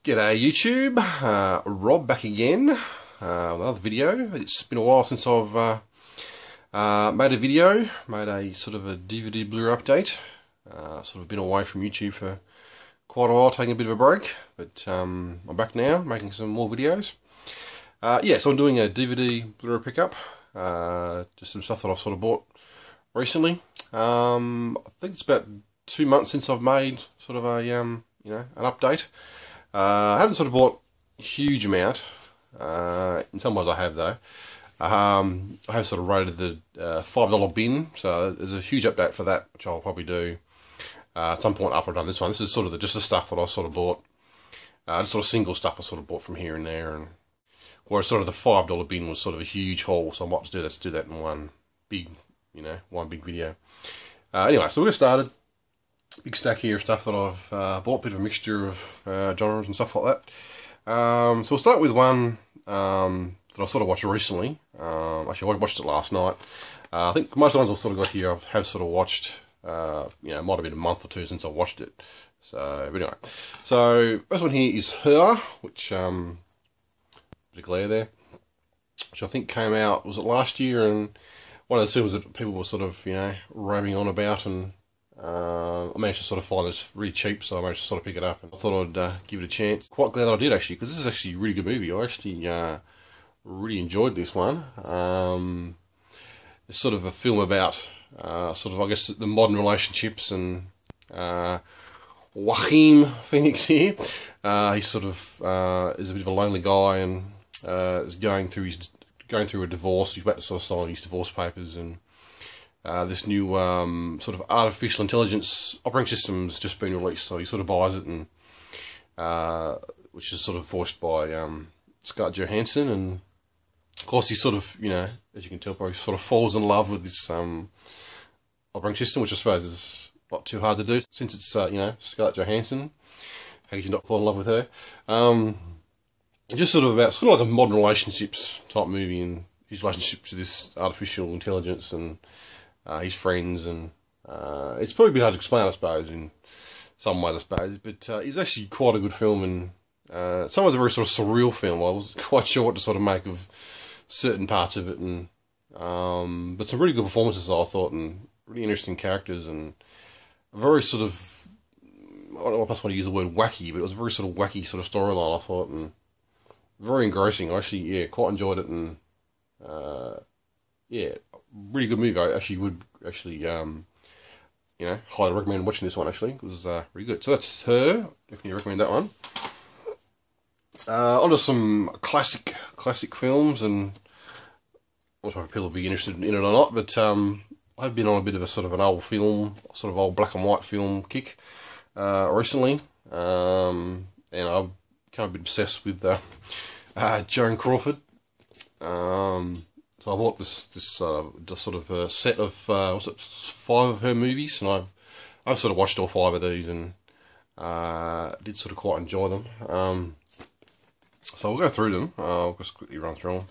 G'day YouTube, Rob back again with another video. It's been a while since I've made a video, made a sort of a DVD Blu-ray update. Sort of been away from YouTube for quite a while, taking a bit of a break, but I'm back now, making some more videos. So I'm doing a DVD Blu-ray pickup, just some stuff that I've sort of bought recently. I think it's about 2 months since I've made sort of a an update. I haven't sort of bought a huge amount. In some ways I have though. I have sort of rated the $5 bin, so there's a huge update for that, which I'll probably do at some point after I've done this one. This is sort of just the stuff that I sort of bought, just sort of single stuff I sort of bought from here and there, and whereas sort of the $5 bin was sort of a huge haul, so I might just do that in one big, one big video. Anyway, so we'll get started. Big stack here of stuff that I've bought, bit of a mixture of genres and stuff like that. So we'll start with one that I sort of watched recently. Actually, I watched it last night. I think most of the ones I've sort of got here I have sort of watched, it might have been a month or two since I watched it. So, but anyway. So, first one here is Her, which, bit of glare there, which I think came out, was it last year, and one of the films that people were sort of, raving on about, and I managed to sort of find this really cheap, so I managed to sort of pick it up, and I thought I'd give it a chance. Quite glad that I did, actually, because this is actually a really good movie. I actually really enjoyed this one. It's sort of a film about sort of, I guess, the modern relationships, and Joaquin Phoenix here. He sort of is a bit of a lonely guy, and is going through a divorce. He's about to sort of sign his divorce papers, and this new sort of artificial intelligence operating system's just been released, so he sort of buys it, and which is sort of voiced by Scarlett Johansson, and of course he sort of, as you can tell, probably sort of falls in love with this operating system, which I suppose is not too hard to do since it's Scarlett Johansson. How could you not fall in love with her? Just sort of like a modern relationships type movie, and his relationship to this artificial intelligence, and his friends, and it's probably a bit hard to explain, I suppose, in some ways, I suppose, but it's actually quite a good film, and some ways a very sort of surreal film. I wasn't quite sure what to sort of make of certain parts of it, and but some really good performances, I thought, and really interesting characters, and a very sort of, I don't know if I want to use the word wacky, but it was a very sort of wacky sort of storyline, I thought, and very engrossing. I actually, quite enjoyed it, and really good movie. I actually would highly recommend watching this one. Actually, it was really good. So that's Her. Definitely recommend that one. On to some classic films, and I'm not sure if people will be interested in it or not, but I've been on a bit of a sort of an old film, sort of old black and white film kick recently, and I've become a bit obsessed with Joan Crawford. So I bought this sort of set of 5 of her movies, and I've sort of watched all 5 of these, and did sort of quite enjoy them. So we'll go through them. I'll just quickly run through them.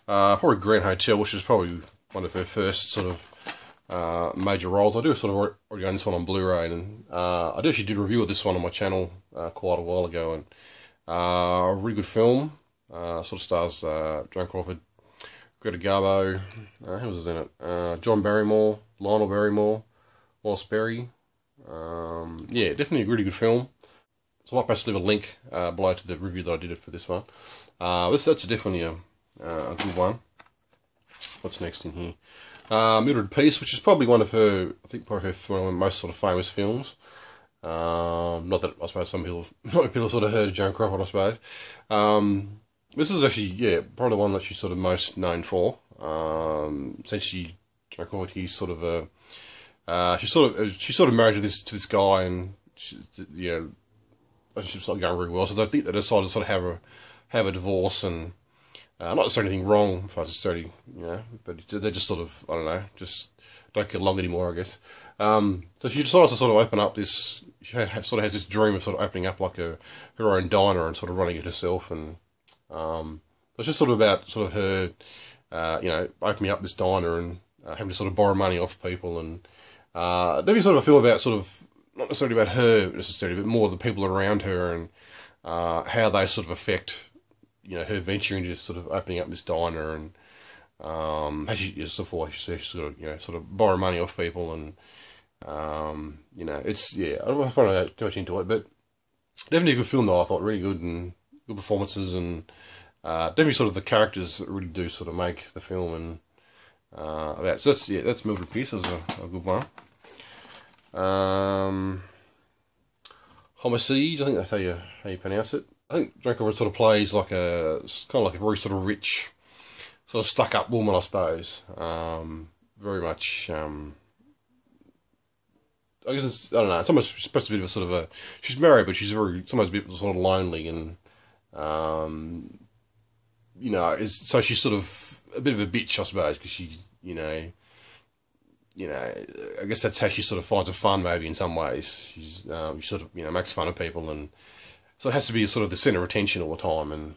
Probably Grand Hotel, which is probably one of her first sort of major roles. I do sort of already own this one on Blu-ray, and I actually did a review of this one on my channel quite a while ago, and a really good film. Sort of stars Joan Crawford, Greta Garbo, who was in it? John Barrymore, Lionel Barrymore, Wallace Berry. Definitely a really good film. So I might perhaps leave a link below to the review that I did for this one. That's definitely a good one. What's next in here? Mildred Peace, which is probably one of her, I think probably one of her most sort of famous films. Not that I suppose people sort of heard of Joan Crawford, I suppose. This is actually, probably the one that she's sort of most known for. Essentially, Joan Crawford, he's sort of she's sort of married to this guy, and relationship's not going very well. So they decided to sort of have a divorce, and not necessarily anything wrong, if I necessarily, but they're just sort of, I don't know, just don't get along anymore, I guess. So she decided to sort of open up this. She sort of has this dream of sort of opening up like her own diner and sort of running it herself, and it's just sort of about sort of her, opening up this diner, and having to sort of borrow money off people, and maybe sort of a film about sort of not necessarily about her necessarily, but more the people around her, and how they sort of affect, you know, her venture into sort of opening up this diner, and how she sort of, you know, sort of borrow money off people, and you know, it's, yeah, I don't want to go too much into it, but definitely a good film though. I thought really good, and good performances, and definitely sort of the characters that really do sort of make the film, and about, so that's, yeah, that's Mildred Pierce is a good one. Homicide, I think that's how you pronounce it. I think Joan Crawford sort of plays like a kind of like a very sort of rich, sort of stuck up woman, I suppose. Very much. I guess it's, I don't know. It's almost supposed to be a bit of a sort of a. She's married, but she's very sometimes a bit sort of lonely, and you know, so she's sort of a bit of a bitch, I suppose, because she, you know, I guess that's how she sort of finds it fun, maybe in some ways. She's she sort of, you know, makes fun of people, and so it has to be sort of the centre of attention all the time, and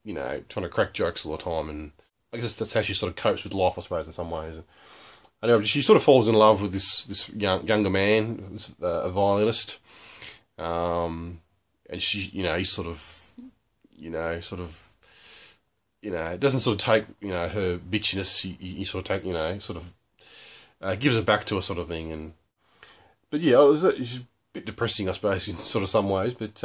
you know, trying to crack jokes all the time, and I guess that's how she sort of copes with life, I suppose, in some ways. Anyway, she sort of falls in love with this younger man, a violinist, and she, you know, he's sort of, you know, it doesn't sort of take, you know, her bitchiness. He sort of take, you know, sort of gives it back to her, sort of thing. And but yeah, it's a bit depressing, I suppose, in sort of some ways. But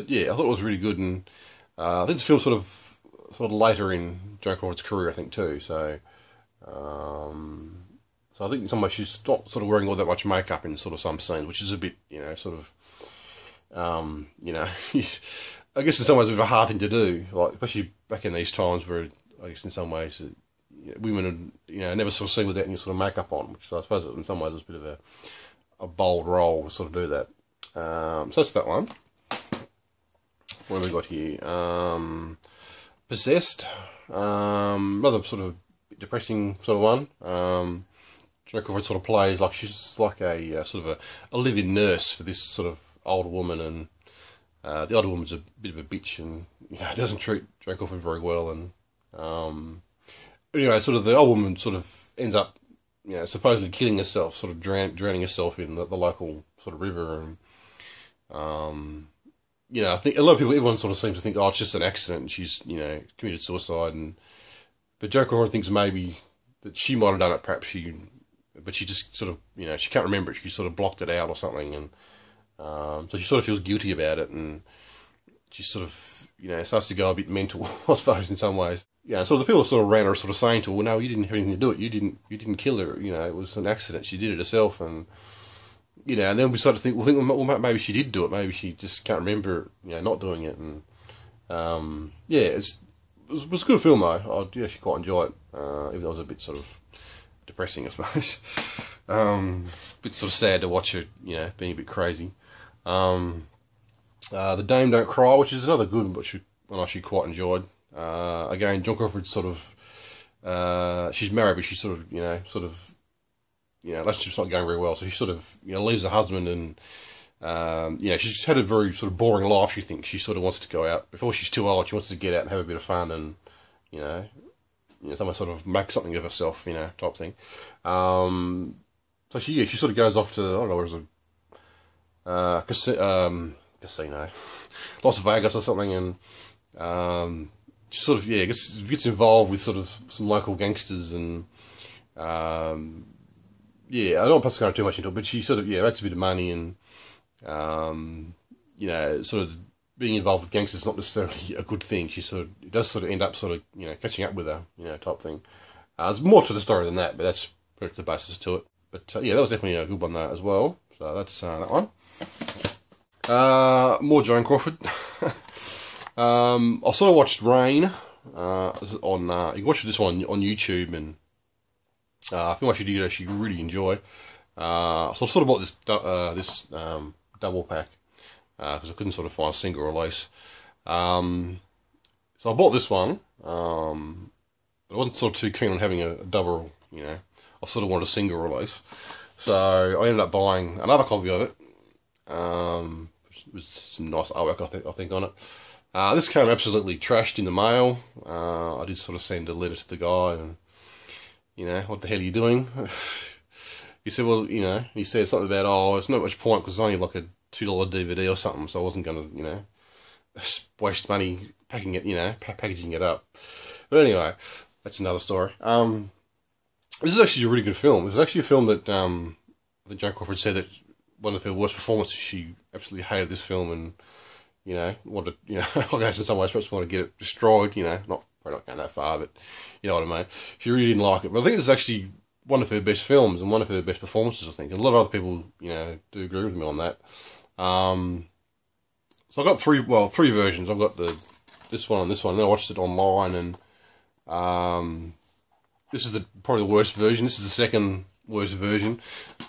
yeah, I thought it was really good, and I think this film sort of later in Joan Crawford's career, I think too. So. So I think in some ways she's not sort of wearing all that much makeup in sort of some scenes, which is a bit, you know, sort of, you know, I guess in some ways it's a hard thing to do, like especially back in these times where I guess in some ways women are, you know, never sort of seen without any sort of makeup on, which I suppose in some ways was a bit of a bold role to sort of do that. So that's that one. What have we got here? Possessed. Another sort of depressing sort of one. Joan Crawford sort of plays like she's like a sort of a live-in nurse for this sort of older woman, and the older woman's a bit of a bitch, and, you know, doesn't treat Joan Crawford very well, and anyway, sort of the old woman sort of ends up, you know, supposedly killing herself, sort of drowning herself in the local sort of river, and you know, I think a lot of people, everyone sort of seems to think, oh, it's just an accident, and she's, you know, committed suicide, and but Joan Crawford thinks maybe that she might have done it, perhaps but she just sort of, you know, she can't remember it, she sort of blocked it out or something, and so she sort of feels guilty about it, and she sort of, you know, starts to go a bit mental, I suppose, in some ways. Yeah, so the people sort of around her sort of saying to her, well, no, you didn't have anything to do it, you didn't kill her, you know, it was an accident, she did it herself, and, you know, and then we started to think, well, maybe she did do it, maybe she just can't remember, you know, not doing it, and, yeah, it was a good film though. I did actually quite enjoy it, even though it was a bit sort of depressing, I suppose. A bit sort of sad to watch her, you know, being a bit crazy. The Dame Don't Cry, which is another good one I actually quite enjoyed. Again, Joan Crawford sort of, she's married, but she's sort of, you know, relationship's not going very well, so she sort of, you know, leaves her husband, and you know, she's had a very sort of boring life. She thinks she sort of wants to go out before she's too old. She wants to get out and have a bit of fun, and you know, someone sort of make something of herself, you know, type thing. So she sort of goes off to, I don't know, where is it? Casino, Las Vegas or something, and she sort of, yeah, gets involved with sort of some local gangsters, and yeah, I don't want to go too much into it, but she sort of, yeah, makes a bit of money, and you know, sort of being involved with gangsters is not necessarily a good thing. She sort of, it does sort of end up sort of, you know, catching up with her, you know, type thing. There's more to the story than that, but that's pretty much the basis to it. But yeah, that was definitely a good one there as well. So that's that one. More Joan Crawford. I sort of watched Rain on. You can watch this one on YouTube, and I feel like you did actually really enjoy. So I sort of bought this double pack because I couldn't sort of find a single release. So I bought this one, but I wasn't sort of too keen on having a double. You know, I sort of wanted a single release, so I ended up buying another copy of it. With some nice artwork, I think on it. This came absolutely trashed in the mail. I did sort of send a letter to the guy, and, you know, what the hell are you doing? He said, well, you know, he said something about, oh, it's not much point because it's only like a $2 DVD or something, so I wasn't going to, you know, waste money packing it, you know, packaging it up. But anyway, that's another story. This is actually a really good film. It's actually a film that I think Joan Crawford said that one of her worst performances, she absolutely hated this film and, you know, wanted, you know, I guess in some ways perhaps wanted to get it destroyed, you know, probably not going that far, but you know what I mean. She really didn't like it. But I think it's actually one of her best films and one of her best performances, I think. And a lot of other people, you know, do agree with me on that. So I've got three versions. I've got this one and this one. And then I watched it online, and this is probably the worst version. This is the second worst version.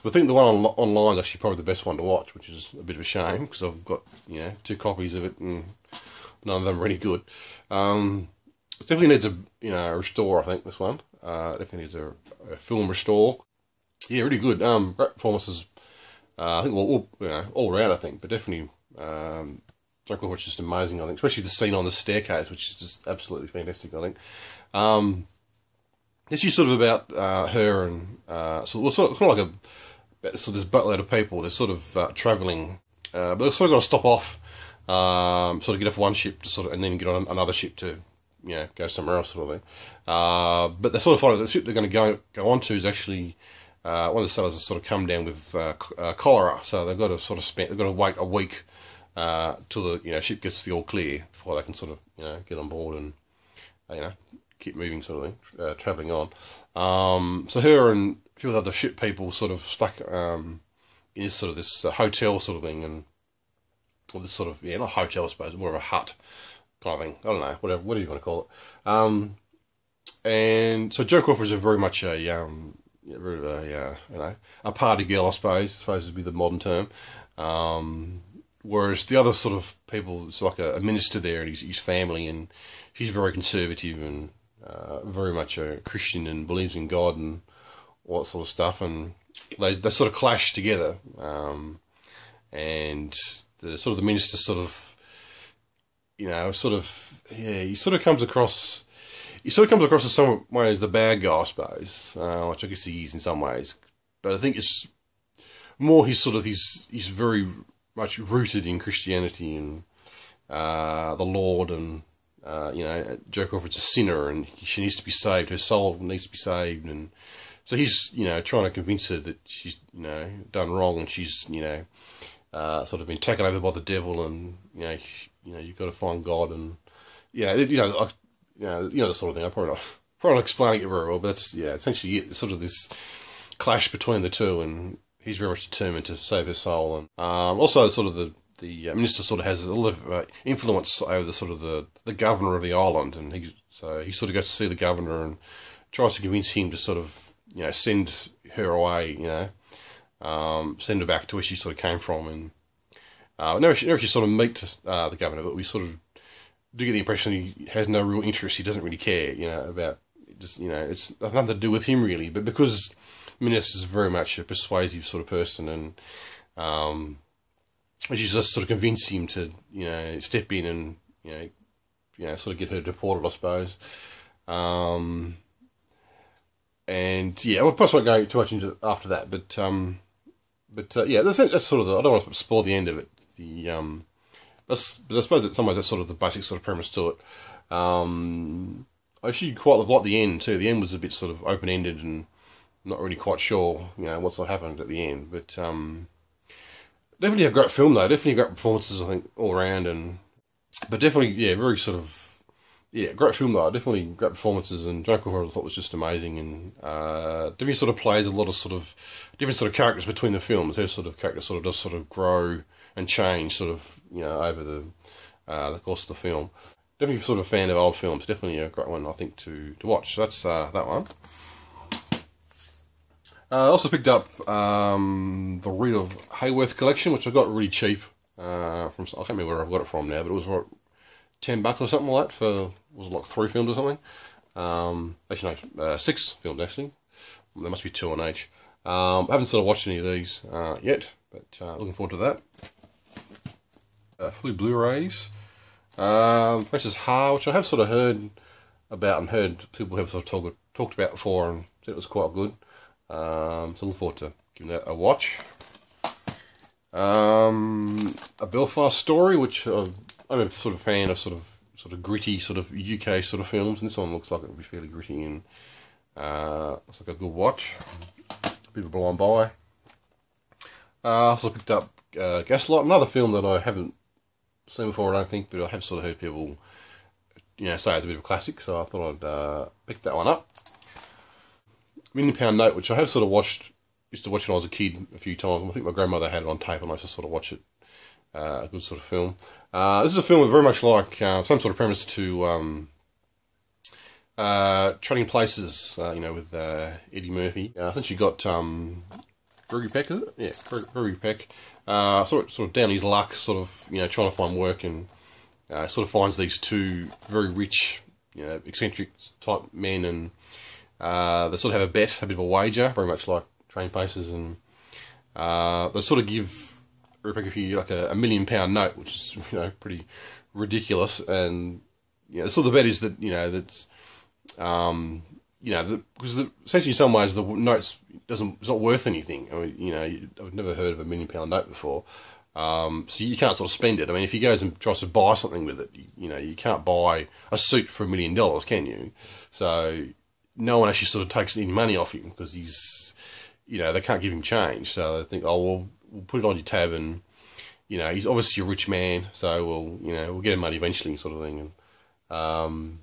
But I think the one online is actually probably the best one to watch, which is a bit of a shame because I've got, you know, 2 copies of it and none of them are any good. It definitely needs a restore. I think this one definitely needs a film restore. Yeah, really good. Great performances. I think all around. I think, but definitely. Joan Crawford's just amazing, I think, especially the scene on the staircase, which is just absolutely fantastic, I think. It's just sort of about her and so it's sort of like this boatload of people. They're sort of travelling, but they've sort of got to stop off, sort of get off one ship to and then get on another ship to, you know, go somewhere else, sort of thing. But they sort of find the ship they're going to go on to is actually one of the sailors has sort of come down with cholera, so they've got to wait a week. Till the ship gets the all clear before they can sort of get on board and keep moving, sort of thing, travelling on. So her and a few other ship people sort of stuck in this hotel sort of thing, and or this sort of not hotel I suppose, more of a hut kind of thing. I don't know, whatever you want to call it. And so Joan Crawford is very much a party girl, I suppose would be the modern term. Whereas the other sort of people, it's like a minister there and his family, and he's very conservative and very much a Christian and believes in God and all that sort of stuff. And they sort of clash together. And the minister he sort of comes across in some ways the bad guy, I suppose, which I guess he is in some ways. But I think it's more he's very much rooted in Christianity and the Lord, and Joan Crawford's a sinner and she needs to be saved. Her soul needs to be saved, and so he's trying to convince her that she's done wrong and she's sort of been taken over by the devil, and you've got to find God, and the sort of thing. I'm probably not explaining it very well, but that's essentially it. It's sort of this clash between the two, and he's very much determined to save her soul. And also sort of the minister sort of has a lot of influence over the governor of the island, and he sort of goes to see the governor and tries to convince him to sort of send her away, send her back to where she sort of came from. And never actually sort of meet the governor, but we sort of do get the impression he has no real interest. He doesn't really care, about just it's nothing to do with him really. But because Minister is very much a persuasive sort of person, and she's just sort of convinced him to step in and sort of get her deported, I suppose. And yeah, well, perhaps I won't go too much into after that, but yeah, that's sort of I don't want to spoil the end of it. But I suppose in some ways that's sort of the basic sort of premise to it. I actually quite like the end too. The end was a bit sort of open ended and not really quite sure, what's what happened at the end. But definitely a great film though. Definitely great performances, I think, all around. But definitely, very sort of, great film though. Definitely great performances, and Joan Crawford I thought was just amazing, and definitely sort of plays a lot of sort of different sort of characters between the films. Her sort of character sort of does sort of grow and change sort of, over the course of the film. Definitely sort of a fan of old films. Definitely a great one, I think, to watch. So that's that one. I also picked up the Rita Hayworth collection, which I got really cheap from. I can't remember where I got it from now, but it was like $10 or something like that for, was it like 3 films or something? Actually no, 6 films actually. There must be 2 on each. I haven't sort of watched any of these yet, but looking forward to that. Fully Blu-rays. Frances Ha, which I have sort of heard about and heard people have sort of talked about before and said it was quite good. So looking forward to giving that a watch. A Belfast Story, which I'm a sort of fan of, sort of gritty, sort of UK sort of films, and this one looks like it would be fairly gritty and looks like a good watch. A bit of a blind buy. I also picked up Gaslight, another film that I haven't seen before, I don't think, but I have sort of heard people, say it's a bit of a classic, so I thought I'd pick that one up. £1 Million Note, which I have sort of used to watch when I was a kid a few times. I think my grandmother had it on tape and I used to sort of watch it. A good sort of film. This is a film very much like some sort of premise to Trading Places, with Eddie Murphy. I think you got Gregory Peck, is it? Yeah, Gregory Peck. Sort of down his luck, sort of trying to find work, and sort of finds these two very rich, eccentric type men, and they sort of have a bet, a bit of a wager, very much like Trading Places, and they sort of give like a £1 million note, which is pretty ridiculous, and sort of the bet is that that's because essentially in some ways the notes it's not worth anything. I mean, I've never heard of £1 million note before, so you can't sort of spend it. I mean, if he goes and tries to buy something with it, you can't buy a suit for $1 million, can you? So no one actually sort of takes any money off him because he's, they can't give him change. So they think, oh well, we'll put it on your tab, and he's obviously a rich man, so we'll get him money eventually, sort of thing. And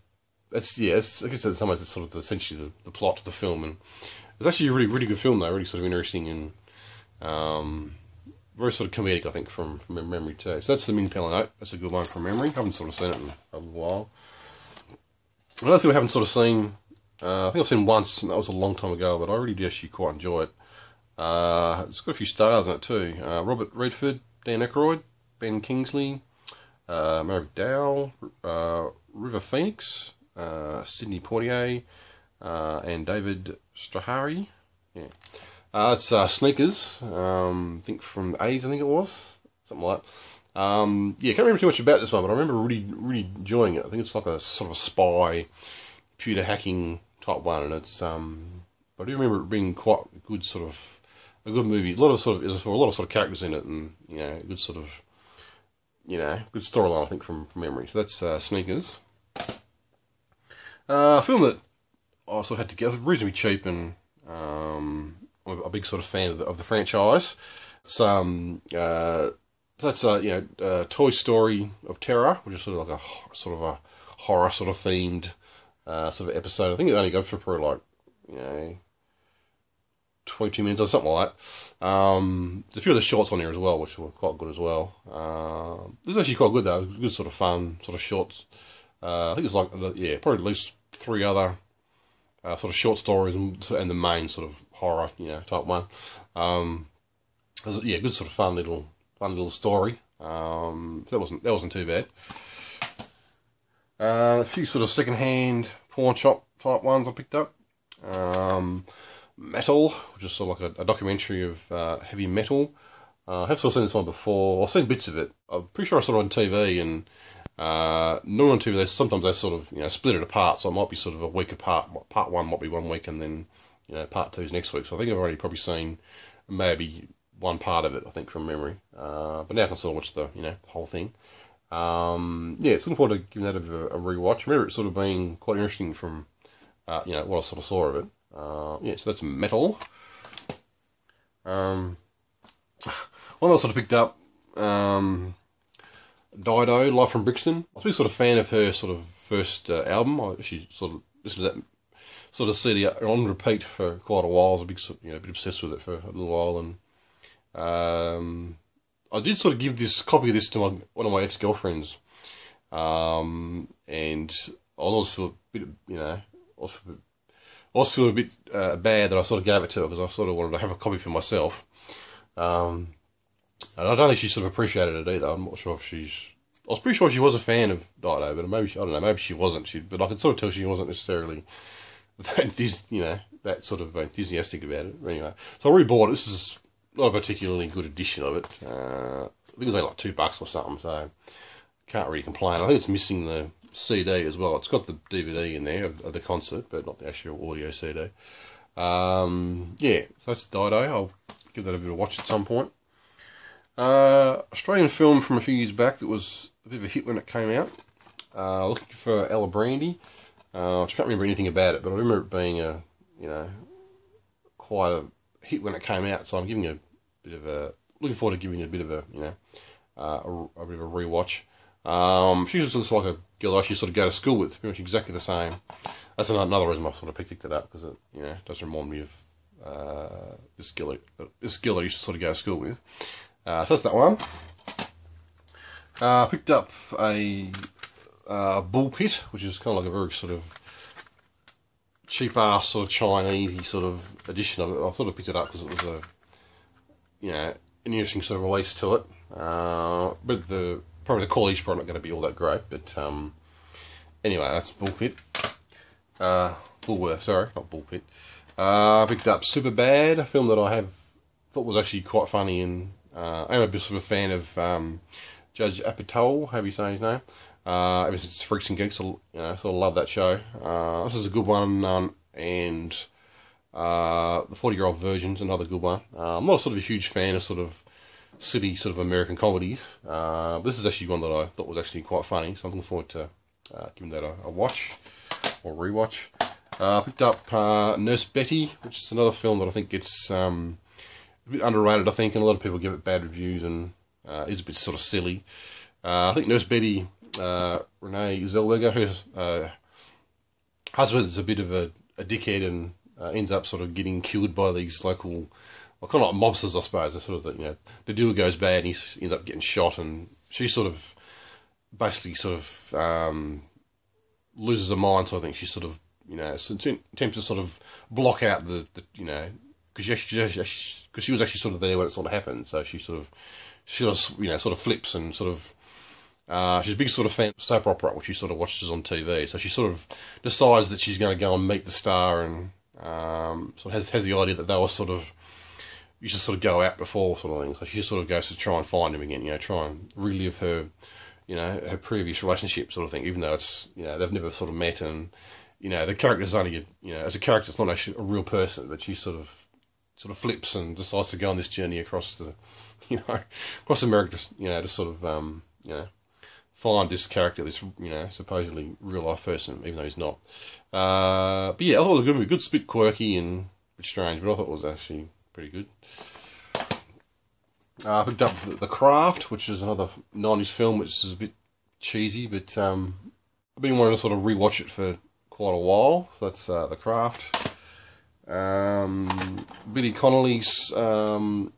it's, I guess in some ways it's sort of essentially the plot of the film, and it's actually a really, really good film though, really sort of interesting and very sort of comedic, I think, from memory too. So that's the £1 Million Note. That's a good one from memory. I haven't sort of seen it in a while. Another thing I haven't sort of seen, I think I've seen once, and that was a long time ago, but I really did actually quite enjoy it. It's got a few stars in it too. Robert Redford, Dan Aykroyd, Ben Kingsley, Mary McDowell, River Phoenix, Sidney Poitier, and David Strahari. Yeah, it's Sneakers. I think from the 80s, I think it was, something like that. Can't remember too much about this one, but I remember really, really enjoying it. I think it's like a sort of a spy, computer hacking type one, and it's I do remember it being quite a good sort of a good movie. A lot of sort of characters in it, and a good sort of good storyline, I think, from memory. So that's Sneakers. A film that I sort of had to get reasonably cheap, and I'm a big sort of fan of the franchise. It's Toy Story of Terror, which is sort of like a horror sort of themed sort of episode. I think it only goes for probably like 22 minutes or something like that. There's a few of the shorts on here as well, which were quite good as well. This is actually quite good though. It was good sort of fun sort of shorts. I think it's like probably at least 3 other sort of short stories and the main sort of horror type one. Good sort of fun little story. That wasn't too bad. A few sort of second-hand pawn shop type ones I picked up. Metal, which is sort of like a documentary of heavy metal. I have sort of seen this one before. I've seen bits of it. I'm pretty sure I saw it on TV, and normally on TV sometimes they sort of split it apart, so it might be sort of a week apart. Part 1 might be 1 week, and then part 2 is next week. So I think I've already probably seen maybe one part of it, I think, from memory. But now I can sort of watch the whole thing. So looking forward to giving that a rewatch. I remember it sort of being quite interesting from what I sort of saw of it. So that's Metal. One I sort of picked up, Dido, Live from Brixton. I was a big sort of fan of her sort of first album. I actually sort of listened to that sort of CD on repeat for quite a while. I was a big, bit obsessed with it for a little while, and I did sort of give this copy of this to one of my ex-girlfriends, and I always feel a bit, I also feel a bit bad that I sort of gave it to her, because I sort of wanted to have a copy for myself. And I don't think she sort of appreciated it either. I'm not sure if I was pretty sure she was a fan of Dido, but maybe, I don't know, maybe she wasn't. But I could sort of tell she wasn't necessarily that sort of enthusiastic about it. Anyway, so I rebought it. This is not a particularly good edition of it. I think it was only like $2 or something, so can't really complain. I think it's missing the CD as well. It's got the DVD in there of the concert, but not the actual audio CD. So that's Dido. I'll give that a bit of a watch at some point. Australian film from a few years back that was a bit of a hit when it came out. Looking for Ella Brandy. I can't remember anything about it, but I remember it being quite a hit when it came out. So I'm giving it a bit of a, looking forward to giving it a bit of a, a bit of a rewatch. She just looks like a girl that I actually sort of go to school with, pretty much exactly the same. That's another reason I sort of picked it up, because it, does remind me of this girl that I used to sort of go to school with. So that's that one. I picked up a Bull Pit, which is kind of like a very sort of cheap ass sort of Chinese sort of edition of it. I sort of picked it up because it was an interesting sort of release to it. But probably the quality's probably not going to be all that great. But anyway, that's Bull Pit. Bullworth, sorry, not Bull Pit. I picked up Superbad, a film that I thought was actually quite funny, and I'm a bit sort of a fan of Judge Apatow, however you say his name. Ever since Freaks and Geeks, sort of love that show. This is a good one, and the 40-Year-Old Virgin's another good one. I'm not sort of a huge fan of sort of silly sort of American comedies. This is actually one that I thought was actually quite funny, so I'm looking forward to giving that a watch or rewatch. I picked up Nurse Betty, which is another film that I think gets a bit underrated, I think, and a lot of people give it bad reviews, and is a bit sort of silly. I think Nurse Betty, Renee Zellweger, her husband is a bit of a dickhead, and ends up sort of getting killed by these local, well, kind of like mobsters, I suppose. They're sort of the deal goes bad, and he ends up getting shot, and she sort of basically sort of loses her mind. So I think she sort of attempts to sort of block out the because she was actually sort of there when it sort of happened. So she sort of flips and sort of she's a big sort of fan of soap opera, which she sort of watches on TV. So she sort of decides that she's going to go and meet the star, and sort of has the idea that they were sort of used to sort of go out before, sort of thing. So she sort of goes to try and find him again, try and relive her, her previous relationship, sort of thing. Even though it's they've never sort of met, and the character's only as a character, it's not actually a real person, but she sort of flips and decides to go on this journey across the across America, to sort of find this character, this supposedly real life person, even though he's not. But yeah, I thought it was a good, bit quirky and a bit strange, but I thought it was actually pretty good. I picked up The Craft, which is another 90s film, which is a bit cheesy, but I've been wanting to sort of rewatch it for quite a while. So that's The Craft. Billy Connolly's sort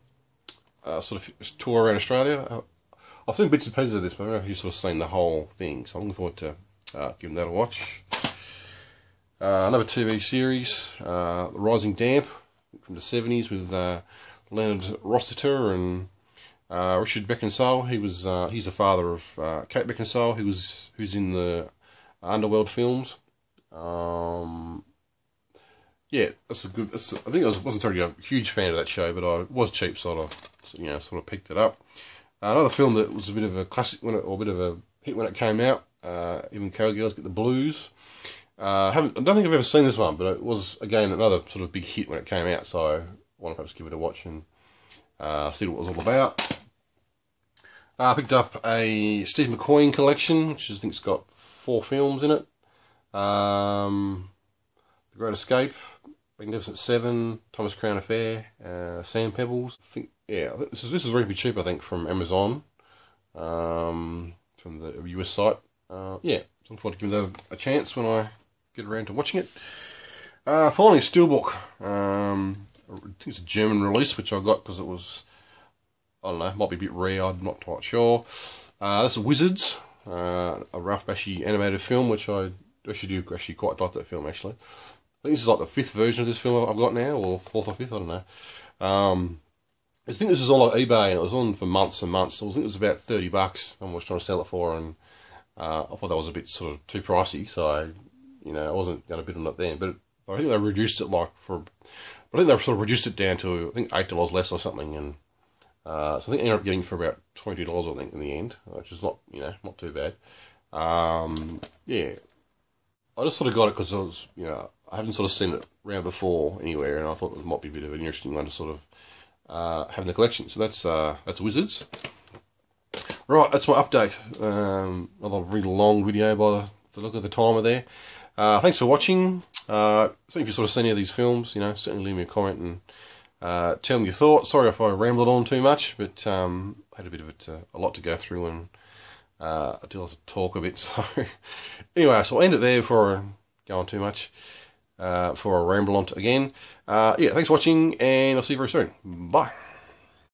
of tour around Australia. I've seen bits and pieces of this, but I've never sort of seen the whole thing, so I'm looking forward to giving that a watch. Another TV series, The Rising Damp, from the 70s, with Leonard Rossiter and Richard Beckinsale. He's the father of Kate Beckinsale, who's in the Underworld films. Yeah, that's a good. I think I wasn't really a huge fan of that show, but I was cheap, sort of picked it up. Another film that was a bit of a classic or a bit of a hit when it came out. Even Cowgirls Get the Blues. I don't think I've ever seen this one, but it was again another sort of big hit when it came out. So I want to perhaps give it a watch and see what it was all about. I picked up a Steve McQueen collection, which I think's got 4 films in it. The Great Escape, Magnificent Seven, Thomas Crown Affair, Sand Pebbles. I think, this is reasonably cheap, I think, from Amazon, from the US site. So I'm looking forward to giving that a chance when I get around to watching it. Finally, Steelbook. I think it's a German release, which I got because it was, I don't know, might be a bit rare, I'm not quite sure. This is Wizards, a Ralph Bakshi animated film, which I actually quite like that film, actually. I think this is like the 5th version of this film I've got now, or 4th or 5th, I don't know. I think this was on like eBay, and it was on for months and months. I think it was about $30 I was trying to sell it for, and I thought that was a bit sort of too pricey, so I wasn't going to bid on it then. But I think they reduced it I think they sort of reduced it down to, I think, $8 less or something, and so I think I ended up getting it for about $22, I think, in the end, which is not, not too bad. Yeah, I just sort of got it because I was, I haven't sort of seen it around before anywhere, and I thought it might be a bit of an interesting one to sort of have in the collection. So that's Wizards. Right, that's my update. Another really long video by the look of the timer there. Thanks for watching. So if you've sort of seen any of these films, you know, certainly leave me a comment and tell me your thoughts. Sorry if I rambled on too much, but I had a bit of a lot to go through, and I do have to talk a bit. So anyway, so I'll end it there before I go on too much. Before I ramble on again. Yeah, thanks for watching, and I'll see you very soon. Bye.